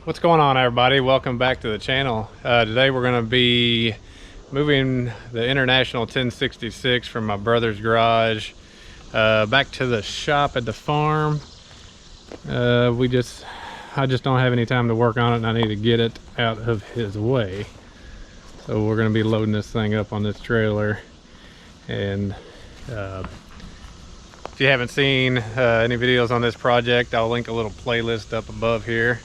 What's going on, everybody? Welcome back to the channel. Today we're going to be moving the International 1066 from my brother's garage back to the shop at the farm. I just don't have any time to work on it, and I need to get it out of his way. So we're going to be loading this thing up on this trailer. And if you haven't seen any videos on this project, I'll link a little playlist up above here.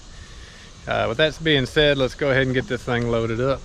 With that being said, let's go ahead and get this thing loaded up.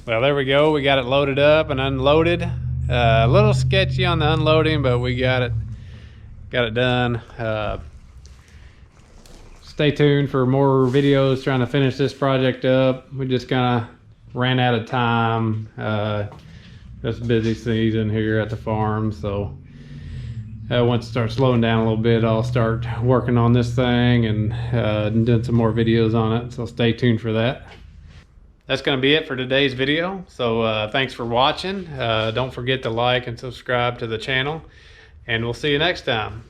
Well, there we go. We got it loaded up and unloaded. A little sketchy on the unloading, but we got it done. Stay tuned for more videos trying to finish this project up. We just kind of ran out of time. It's busy season here at the farm, so once it starts slowing down a little bit, I'll start working on this thing and doing some more videos on it. So stay tuned for that. That's going to be it for today's video. So thanks for watching. Don't forget to like and subscribe to the channel, and we'll see you next time.